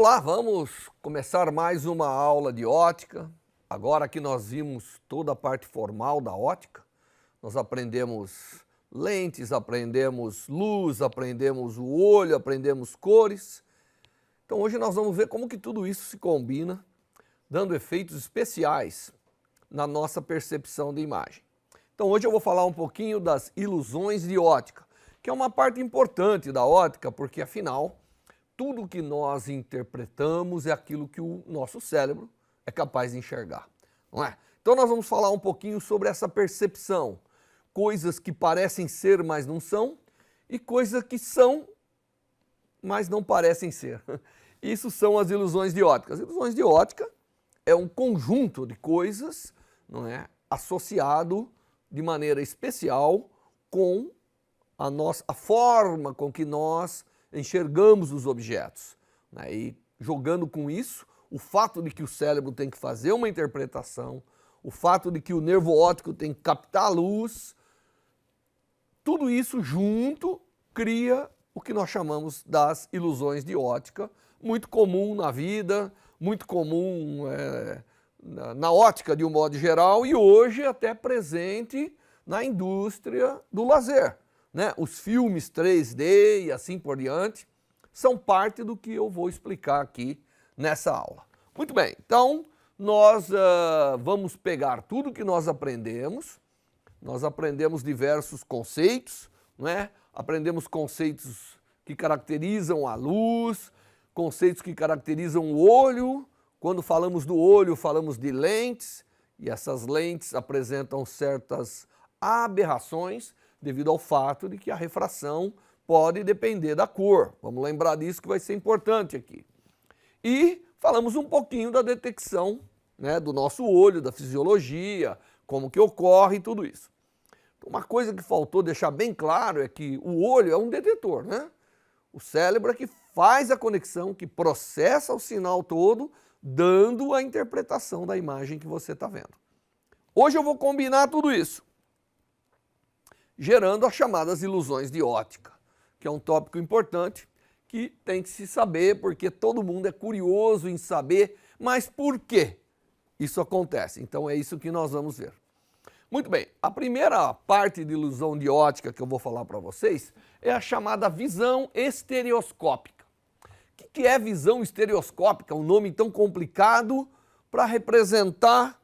Olá, vamos começar mais uma aula de ótica. Agora que nós vimos toda a parte formal da ótica, nós aprendemos lentes, aprendemos luz, aprendemos o olho, aprendemos cores. Então hoje nós vamos ver como que tudo isso se combina, dando efeitos especiais na nossa percepção de imagem. Então hoje eu vou falar um pouquinho das ilusões de ótica, que é uma parte importante da ótica, porque afinal tudo que nós interpretamos é aquilo que o nosso cérebro é capaz de enxergar, não é? Então nós vamos falar um pouquinho sobre essa percepção, coisas que parecem ser, mas não são, e coisas que são, mas não parecem ser. Isso são as ilusões de ótica. As ilusões de ótica é um conjunto de coisas, não é, associado de maneira especial com a forma com que nós enxergamos os objetos, né? E jogando com isso, o fato de que o cérebro tem que fazer uma interpretação, o fato de que o nervo óptico tem que captar a luz, tudo isso junto cria o que nós chamamos das ilusões de ótica, muito comum na vida, muito comum na ótica de um modo geral e hoje até presente na indústria do lazer, né? Os filmes 3D e assim por diante são parte do que eu vou explicar aqui nessa aula. Muito bem, então nós vamos pegar tudo que nós aprendemos diversos conceitos, né? Aprendemos conceitos que caracterizam a luz, conceitos que caracterizam o olho. Quando falamos do olho, falamos de lentes, e essas lentes apresentam certas aberrações devido ao fato de que a refração pode depender da cor. Vamos lembrar disso que vai ser importante aqui. E falamos um pouquinho da detecção, né, do nosso olho, da fisiologia, como que ocorre e tudo isso. Uma coisa que faltou deixar bem claro é que o olho é um detetor, né? O cérebro é que faz a conexão, que processa o sinal todo, dando a interpretação da imagem que você está vendo. Hoje eu vou combinar tudo isso, gerando as chamadas ilusões de ótica, que é um tópico importante que tem que se saber, porque todo mundo é curioso em saber, mas por que isso acontece? Então é isso que nós vamos ver. Muito bem, a primeira parte de ilusão de ótica que eu vou falar para vocês é a chamada visão estereoscópica. O que é visão estereoscópica? Um nome tão complicado para representar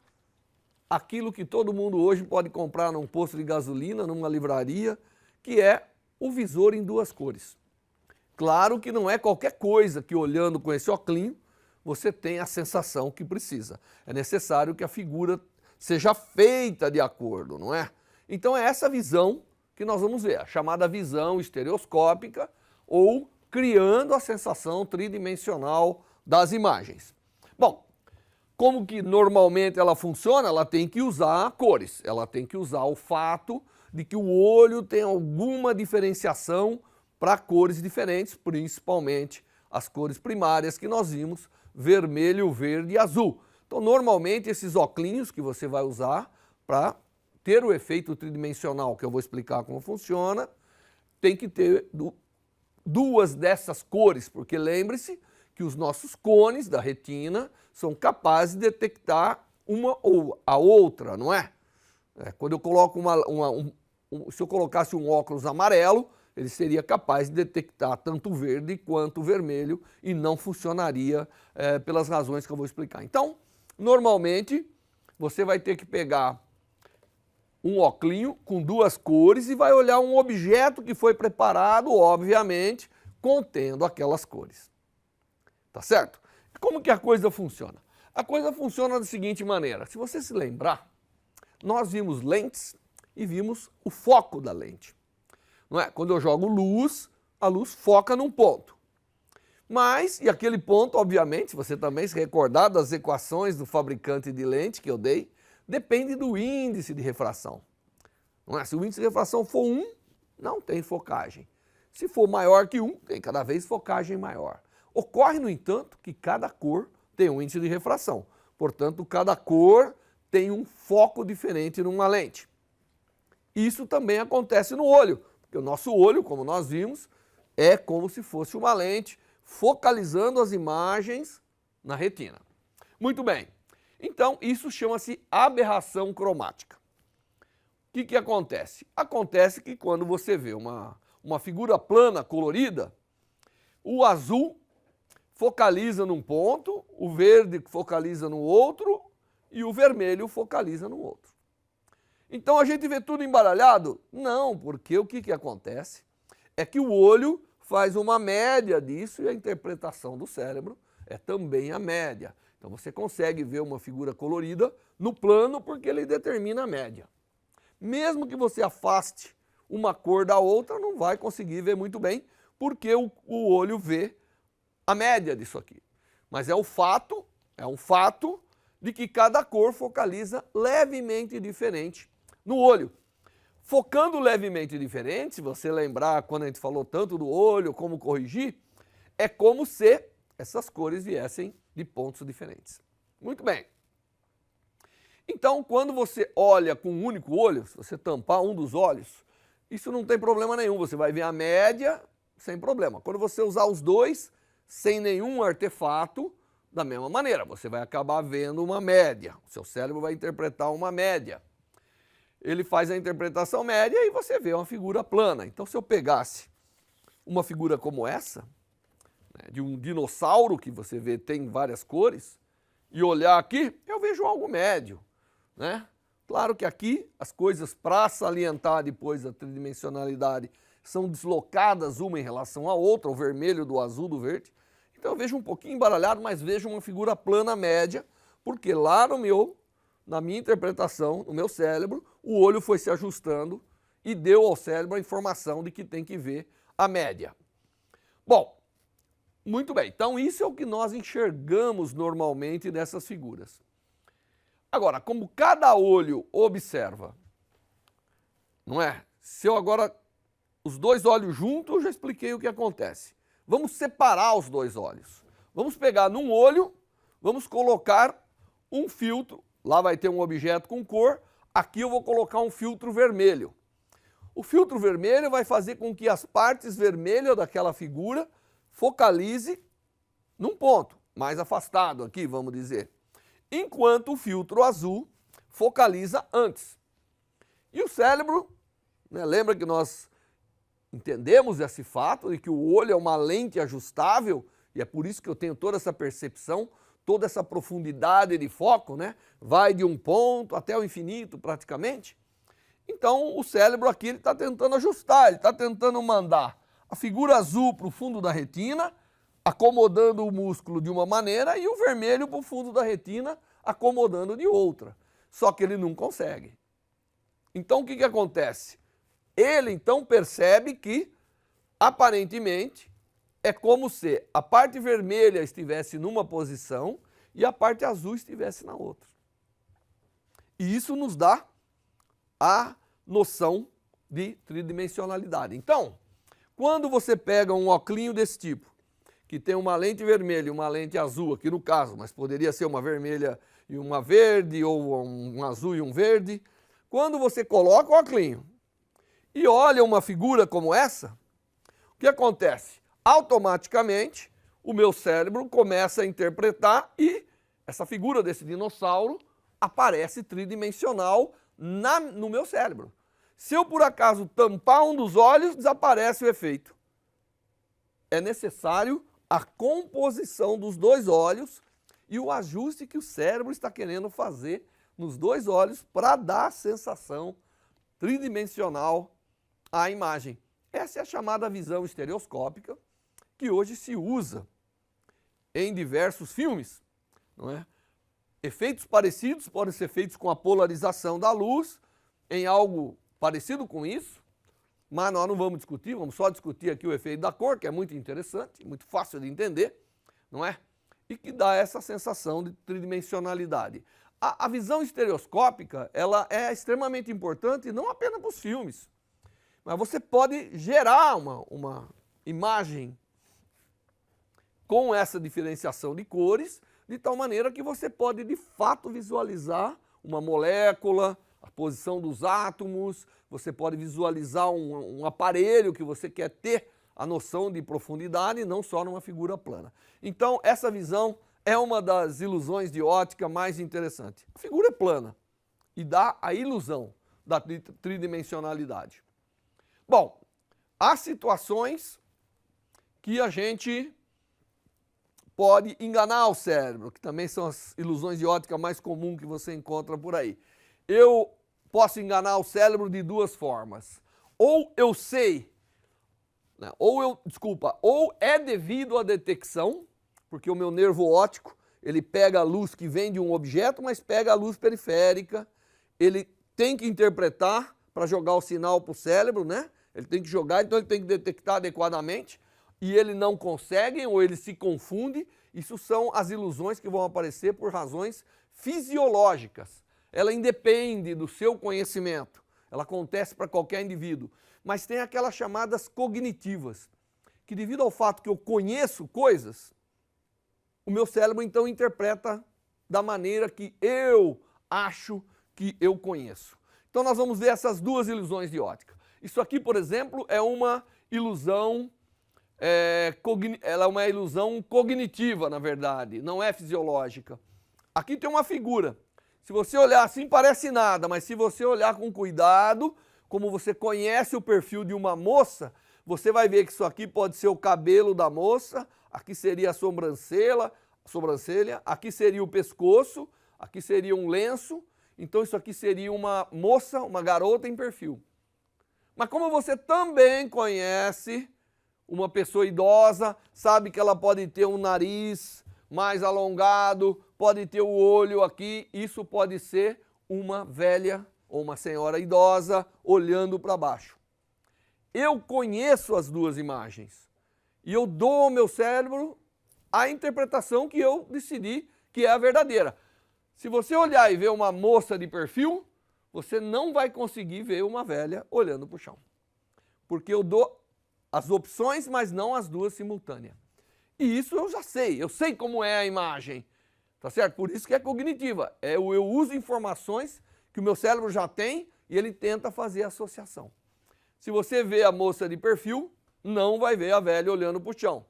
aquilo que todo mundo hoje pode comprar num posto de gasolina, numa livraria, que é o visor em duas cores. Claro que não é qualquer coisa que olhando com esse óculos você tem a sensação que precisa. É necessário que a figura seja feita de acordo, não é? Então é essa visão que nós vamos ver, a chamada visão estereoscópica ou criando a sensação tridimensional das imagens. Bom, como que normalmente ela funciona? Ela tem que usar cores, ela tem que usar o fato de que o olho tem alguma diferenciação para cores diferentes, principalmente as cores primárias que nós vimos, vermelho, verde e azul. Então, normalmente, esses óculos que você vai usar para ter o efeito tridimensional, que eu vou explicar como funciona, tem que ter duas dessas cores, porque lembre-se que os nossos cones da retina são capazes de detectar uma ou a outra, não é? Quando eu coloco se eu colocasse um óculos amarelo, ele seria capaz de detectar tanto o verde quanto o vermelho e não funcionaria pelas razões que eu vou explicar. Então, normalmente, você vai ter que pegar um óculos com duas cores e vai olhar um objeto que foi preparado, obviamente, contendo aquelas cores. Tá certo? Como que a coisa funciona? A coisa funciona da seguinte maneira. Se você se lembrar, nós vimos lentes e vimos o foco da lente. Não é? Quando eu jogo luz, a luz foca num ponto. Mas, e aquele ponto, obviamente, você também se recordar das equações do fabricante de lente que eu dei, depende do índice de refração. Não é? Se o índice de refração for 1, não tem focagem. Se for maior que 1, tem cada vez focagem maior. Ocorre, no entanto, que cada cor tem um índice de refração. Portanto, cada cor tem um foco diferente numa lente. Isso também acontece no olho, porque o nosso olho, como nós vimos, é como se fosse uma lente focalizando as imagens na retina. Muito bem, então isso chama-se aberração cromática. O que acontece? Acontece que quando você vê uma figura plana colorida, o azul focaliza num ponto, o verde focaliza no outro e o vermelho focaliza no outro. Então a gente vê tudo embaralhado? Não, porque o que acontece é que o olho faz uma média disso e a interpretação do cérebro é também a média. Então você consegue ver uma figura colorida no plano porque ele determina a média. Mesmo que você afaste uma cor da outra, não vai conseguir ver muito bem porque o olho vê a média disso aqui. Mas é um fato de que cada cor focaliza levemente diferente no olho. Focando levemente diferente, se você lembrar quando a gente falou tanto do olho, como corrigir, é como se essas cores viessem de pontos diferentes. Muito bem. Então, quando você olha com um único olho, se você tampar um dos olhos, isso não tem problema nenhum, você vai ver a média sem problema. Quando você usar os dois, sem nenhum artefato, da mesma maneira, você vai acabar vendo uma média. O seu cérebro vai interpretar uma média. Ele faz a interpretação média e você vê uma figura plana. Então, se eu pegasse uma figura como essa, né, de um dinossauro que você vê tem várias cores, e olhar aqui, eu vejo algo médio, né? Claro que aqui as coisas, para salientar depois a tridimensionalidade, são deslocadas uma em relação à outra, o vermelho do azul do verde. Então eu vejo um pouquinho embaralhado, mas vejo uma figura plana média, porque lá na minha interpretação, no meu cérebro, o olho foi se ajustando e deu ao cérebro a informação de que tem que ver a média. Bom, muito bem, então isso é o que nós enxergamos normalmente nessas figuras. Agora, como cada olho observa, não é? Se eu agora, os dois olhos juntos, eu já expliquei o que acontece. Vamos separar os dois olhos. Vamos pegar num olho, vamos colocar um filtro, lá vai ter um objeto com cor, aqui eu vou colocar um filtro vermelho. O filtro vermelho vai fazer com que as partes vermelhas daquela figura focalize num ponto, mais afastado aqui, vamos dizer. Enquanto o filtro azul focaliza antes. E o cérebro, né, lembra que nós entendemos esse fato de que o olho é uma lente ajustável, e é por isso que eu tenho toda essa percepção, toda essa profundidade de foco, né? Vai de um ponto até o infinito praticamente. Então o cérebro aqui está tentando ajustar, ele está tentando mandar a figura azul para o fundo da retina, acomodando o músculo de uma maneira, e o vermelho para o fundo da retina, acomodando de outra. Só que ele não consegue. Então o que acontece? Ele então percebe que, aparentemente, é como se a parte vermelha estivesse numa posição e a parte azul estivesse na outra. E isso nos dá a noção de tridimensionalidade. Então, quando você pega um óculos desse tipo, que tem uma lente vermelha e uma lente azul, aqui no caso, mas poderia ser uma vermelha e uma verde, ou um azul e um verde, quando você coloca o óculos e olha uma figura como essa, o que acontece? Automaticamente, o meu cérebro começa a interpretar e essa figura desse dinossauro aparece tridimensional no meu cérebro. Se eu, por acaso, tampar um dos olhos, desaparece o efeito. É necessário a composição dos dois olhos e o ajuste que o cérebro está querendo fazer nos dois olhos para dar a sensação tridimensional à imagem. Essa é a chamada visão estereoscópica, que hoje se usa em diversos filmes, não é? Efeitos parecidos podem ser feitos com a polarização da luz, em algo parecido com isso, mas nós não vamos discutir, vamos só discutir aqui o efeito da cor, que é muito interessante, muito fácil de entender, não é? E que dá essa sensação de tridimensionalidade. A visão estereoscópica, ela é extremamente importante, não apenas para os filmes, mas você pode gerar uma imagem com essa diferenciação de cores, de tal maneira que você pode, de fato, visualizar uma molécula, a posição dos átomos, você pode visualizar um aparelho que você quer ter a noção de profundidade, não só numa figura plana. Então, essa visão é uma das ilusões de ótica mais interessantes. A figura é plana e dá a ilusão da tridimensionalidade. Bom, há situações que a gente pode enganar o cérebro, que também são as ilusões de ótica mais comuns que você encontra por aí. Eu posso enganar o cérebro de duas formas. Ou eu sei, né, ou é devido à detecção, porque o meu nervo óptico, ele pega a luz que vem de um objeto, mas pega a luz periférica, ele tem que interpretar para jogar o sinal para o cérebro, né? Ele tem que jogar, então ele tem que detectar adequadamente, e ele não consegue, ou ele se confunde. Isso são as ilusões que vão aparecer por razões fisiológicas. Ela independe do seu conhecimento, ela acontece para qualquer indivíduo. Mas tem aquelas chamadas cognitivas, que devido ao fato que eu conheço coisas, o meu cérebro então interpreta da maneira que eu acho que eu conheço. Então nós vamos ver essas duas ilusões de ótica. Isso aqui, por exemplo, é uma ilusão, ela é uma ilusão cognitiva, na verdade, não é fisiológica. Aqui tem uma figura. Se você olhar assim, parece nada, mas se você olhar com cuidado, como você conhece o perfil de uma moça, você vai ver que isso aqui pode ser o cabelo da moça, aqui seria a sobrancelha, aqui seria o pescoço, aqui seria um lenço, então isso aqui seria uma moça, uma garota em perfil. Mas como você também conhece uma pessoa idosa, sabe que ela pode ter um nariz mais alongado, pode ter o olho aqui, isso pode ser uma velha ou uma senhora idosa olhando para baixo. Eu conheço as duas imagens e eu dou ao meu cérebro a interpretação que eu decidi que é a verdadeira. Se você olhar e ver uma moça de perfil, você não vai conseguir ver uma velha olhando para o chão. Porque eu dou as opções, mas não as duas simultâneas. E isso eu já sei, eu sei como é a imagem, tá certo? Por isso que é cognitiva. Eu uso informações que o meu cérebro já tem e ele tenta fazer a associação. Se você vê a moça de perfil, não vai ver a velha olhando para o chão.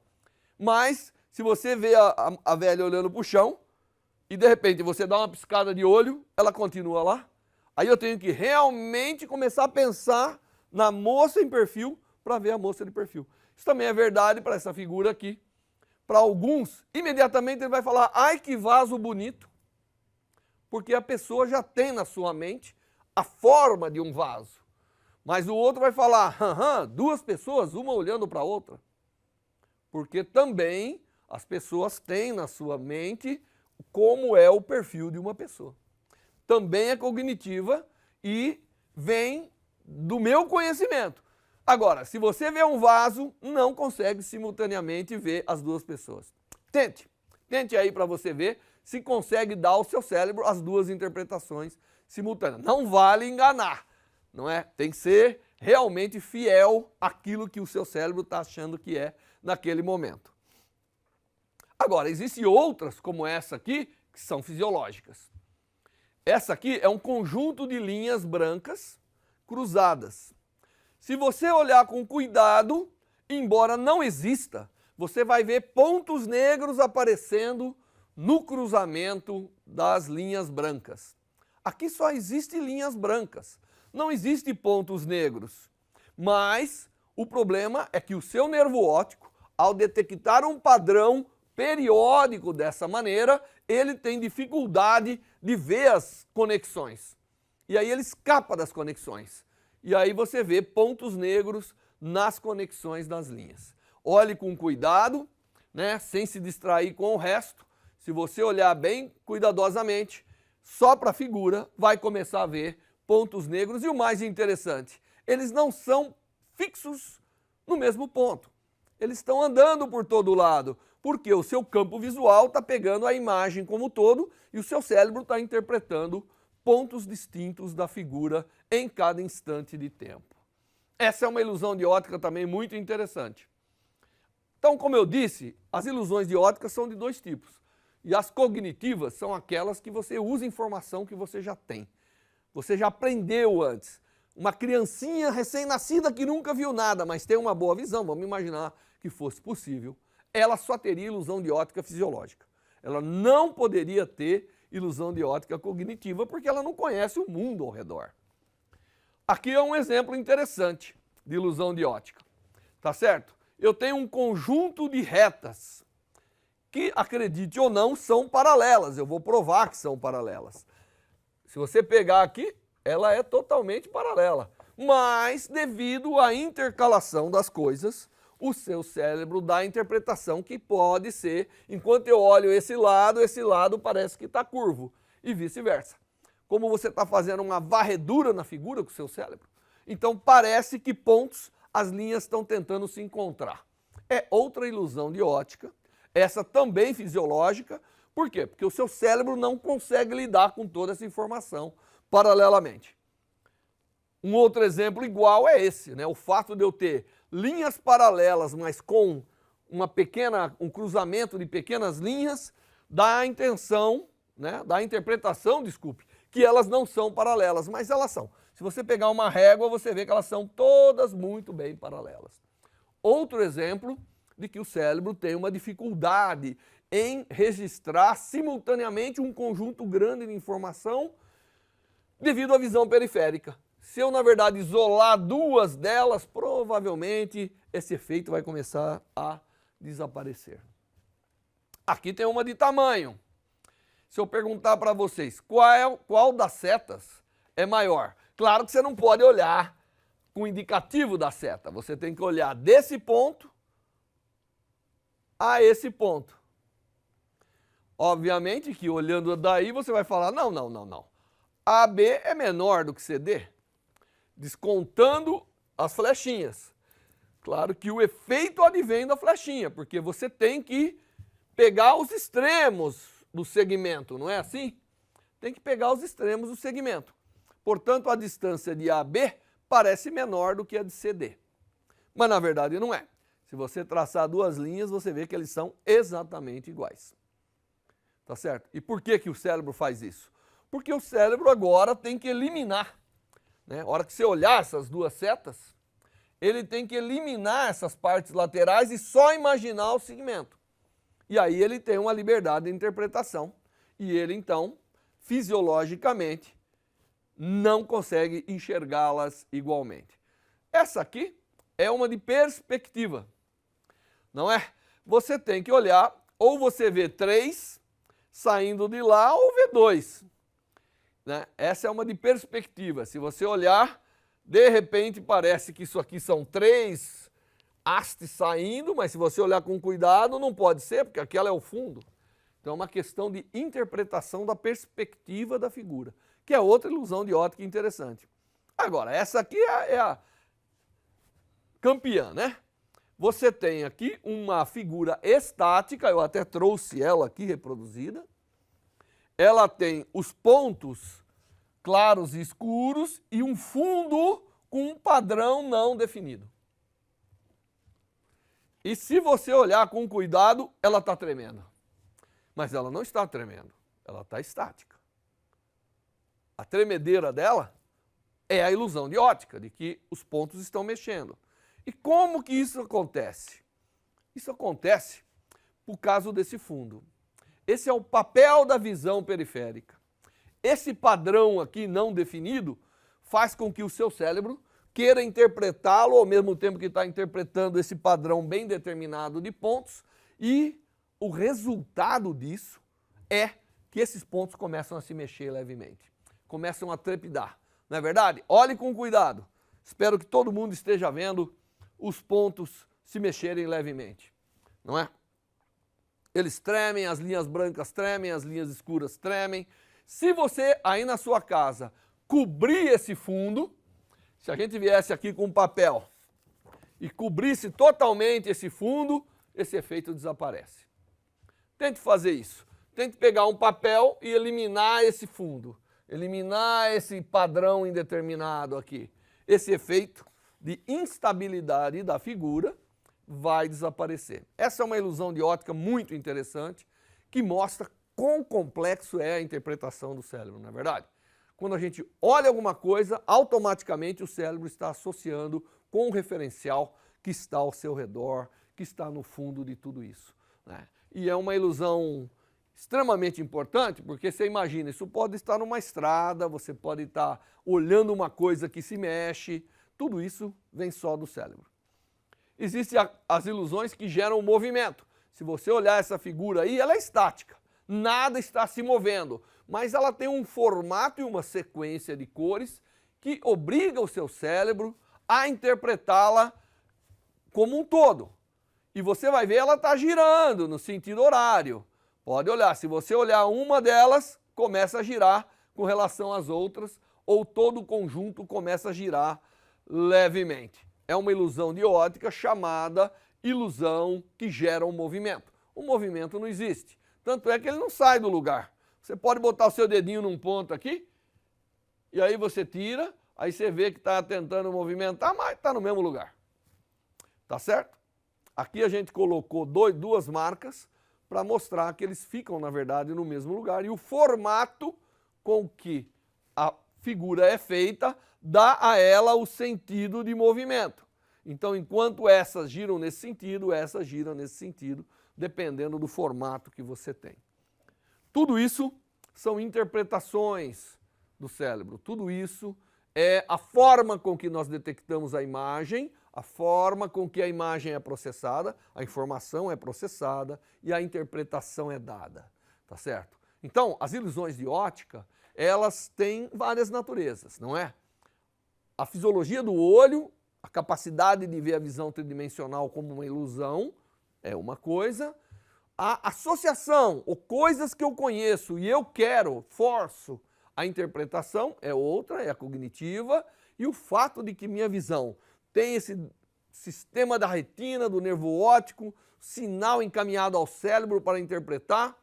Mas, se você vê a velha olhando para o chão e de repente você dá uma piscada de olho, ela continua lá, aí eu tenho que realmente começar a pensar na moça em perfil para ver a moça de perfil. Isso também é verdade para essa figura aqui. Para alguns, imediatamente ele vai falar, ai que vaso bonito, porque a pessoa já tem na sua mente a forma de um vaso. Mas o outro vai falar, duas pessoas, uma olhando para a outra. Porque também as pessoas têm na sua mente como é o perfil de uma pessoa. Também é cognitiva e vem do meu conhecimento. Agora, se você vê um vaso, não consegue simultaneamente ver as duas pessoas. Tente aí para você ver se consegue dar ao seu cérebro as duas interpretações simultâneas. Não vale enganar, não é? Tem que ser realmente fiel àquilo que o seu cérebro está achando que é naquele momento. Agora, existem outras, como essa aqui, que são fisiológicas. Essa aqui é um conjunto de linhas brancas cruzadas. Se você olhar com cuidado, embora não exista, você vai ver pontos negros aparecendo no cruzamento das linhas brancas. Aqui só existe linhas brancas, não existe pontos negros. Mas o problema é que o seu nervo óptico, ao detectar um padrão periódico dessa maneira, ele tem dificuldade de ver as conexões. E aí ele escapa das conexões. E aí você vê pontos negros nas conexões das linhas. Olhe com cuidado, né, sem se distrair com o resto. Se você olhar bem cuidadosamente, só para a figura, vai começar a ver pontos negros. E o mais interessante, eles não são fixos no mesmo ponto. Eles estão andando por todo lado, porque o seu campo visual está pegando a imagem como um todo e o seu cérebro está interpretando pontos distintos da figura em cada instante de tempo. Essa é uma ilusão de ótica também muito interessante. Então, como eu disse, as ilusões de ótica são de dois tipos. E as cognitivas são aquelas que você usa informação que você já tem. Você já aprendeu antes. uma criancinha recém-nascida que nunca viu nada, mas tem uma boa visão, vamos imaginar que fosse possível, ela só teria ilusão de ótica fisiológica. Ela não poderia ter ilusão de ótica cognitiva porque ela não conhece o mundo ao redor. Aqui é um exemplo interessante de ilusão de ótica, tá certo? Eu tenho um conjunto de retas que, acredite ou não, são paralelas. Eu vou provar que são paralelas. Se você pegar aqui, ela é totalmente paralela. Mas, devido à intercalação das coisas, o seu cérebro dá a interpretação que pode ser, enquanto eu olho esse lado parece que está curvo, e vice-versa. Como você está fazendo uma varredura na figura com o seu cérebro, então parece que pontos, as linhas estão tentando se encontrar. É outra ilusão de ótica, essa também fisiológica. Por quê? Porque o seu cérebro não consegue lidar com toda essa informação paralelamente. Um outro exemplo igual é esse, né? O fato de eu ter linhas paralelas, mas com um cruzamento de pequenas linhas, dá a intenção, né? Dá a interpretação, desculpe, que elas não são paralelas, mas elas são. Se você pegar uma régua, você vê que elas são todas muito bem paralelas. Outro exemplo de que o cérebro tem uma dificuldade em registrar simultaneamente um conjunto grande de informação devido à visão periférica. Se eu, na verdade, isolar duas delas, provavelmente esse efeito vai começar a desaparecer. Aqui tem uma de tamanho. Se eu perguntar para vocês qual das setas é maior, claro que você não pode olhar com o indicativo da seta. Você tem que olhar desse ponto a esse ponto. Obviamente que olhando daí você vai falar, não. AB é menor do que CD, descontando as flechinhas. Claro que o efeito advém da flechinha, porque você tem que pegar os extremos do segmento, não é assim? Tem que pegar os extremos do segmento. Portanto, a distância de AB parece menor do que a de CD. Mas na verdade não é. Se você traçar duas linhas, você vê que eles são exatamente iguais. Tá certo? E por que que o cérebro faz isso? Porque o cérebro agora tem que eliminar, né? A hora que você olhar essas duas setas, ele tem que eliminar essas partes laterais e só imaginar o segmento. E aí ele tem uma liberdade de interpretação. E ele, então, fisiologicamente, não consegue enxergá-las igualmente. Essa aqui é uma de perspectiva, não é? Você tem que olhar, ou você vê 3 saindo de lá, ou vê 2. Né? Essa é uma de perspectiva. Se você olhar, de repente parece que isso aqui são 3 hastes saindo, mas se você olhar com cuidado, não pode ser, porque aquela é o fundo. Então é uma questão de interpretação da perspectiva da figura, que é outra ilusão de ótica interessante. Agora, essa aqui é a campeã, né? Você tem aqui uma figura estática, eu até trouxe ela aqui reproduzida. Ela tem os pontos claros e escuros e um fundo com um padrão não definido. E se você olhar com cuidado, ela está tremendo. Mas ela não está tremendo, ela está estática. A tremedeira dela é a ilusão de ótica, de que os pontos estão mexendo. E como que isso acontece? Isso acontece por causa desse fundo. Esse é o papel da visão periférica. Esse padrão aqui não definido faz com que o seu cérebro queira interpretá-lo ao mesmo tempo que está interpretando esse padrão bem determinado de pontos, e o resultado disso é que esses pontos começam a se mexer levemente, começam a trepidar. Não é verdade? Olhe com cuidado. Espero que todo mundo esteja vendo os pontos se mexerem levemente, não é? Eles tremem, as linhas brancas tremem, as linhas escuras tremem. Se você aí na sua casa cobrir esse fundo, se a gente viesse aqui com um papel e cobrisse totalmente esse fundo, esse efeito desaparece. Tente fazer isso. Tente pegar um papel e eliminar esse fundo, eliminar esse padrão indeterminado aqui. Esse efeito de instabilidade da figura vai desaparecer. Essa é uma ilusão de ótica muito interessante, que mostra quão complexo é a interpretação do cérebro, não é verdade? Quando a gente olha alguma coisa, automaticamente o cérebro está associando com o referencial que está ao seu redor, que está no fundo de tudo isso, né? E é uma ilusão extremamente importante, porque você imagina, isso pode estar numa estrada, você pode estar olhando uma coisa que se mexe, tudo isso vem só do cérebro. Existem as ilusões que geram movimento. Se você olhar essa figura aí, ela é estática, nada está se movendo, mas ela tem um formato e uma sequência de cores que obriga o seu cérebro a interpretá-la como um todo. E você vai ver ela está girando no sentido horário. Pode olhar, se você olhar uma delas, começa a girar com relação às outras, ou todo o conjunto começa a girar levemente. É uma ilusão de ótica chamada ilusão que gera um movimento. O movimento não existe, tanto é que ele não sai do lugar. Você pode botar o seu dedinho num ponto aqui, e aí você tira, aí você vê que está tentando movimentar, mas está no mesmo lugar. Tá certo? Aqui a gente colocou duas marcas para mostrar que eles ficam, na verdade, no mesmo lugar. E o formato com que a figura é feita dá a ela o sentido de movimento. Então, enquanto essas giram nesse sentido, essas giram nesse sentido, dependendo do formato que você tem. Tudo isso são interpretações do cérebro. Tudo isso é a forma com que nós detectamos a imagem, a forma com que a imagem é processada, a informação é processada e a interpretação é dada, tá certo? Então, as ilusões de ótica, elas têm várias naturezas, não é? A fisiologia do olho, a capacidade de ver a visão tridimensional como uma ilusão é uma coisa, a associação, ou coisas que eu conheço e eu quero, forço a interpretação é outra, é a cognitiva, e o fato de que minha visão tem esse sistema da retina, do nervo óptico, sinal encaminhado ao cérebro para interpretar,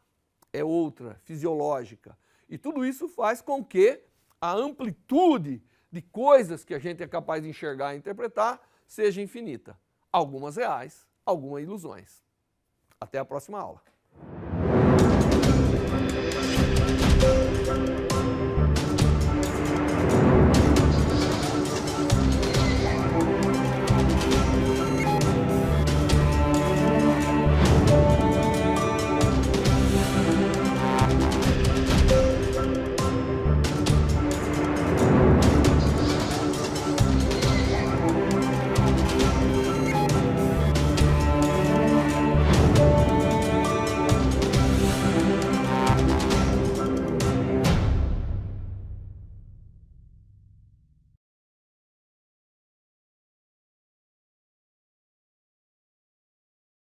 é outra, fisiológica. E tudo isso faz com que a amplitude de coisas que a gente é capaz de enxergar e interpretar seja infinita. Algumas reais, algumas ilusões. Até a próxima aula.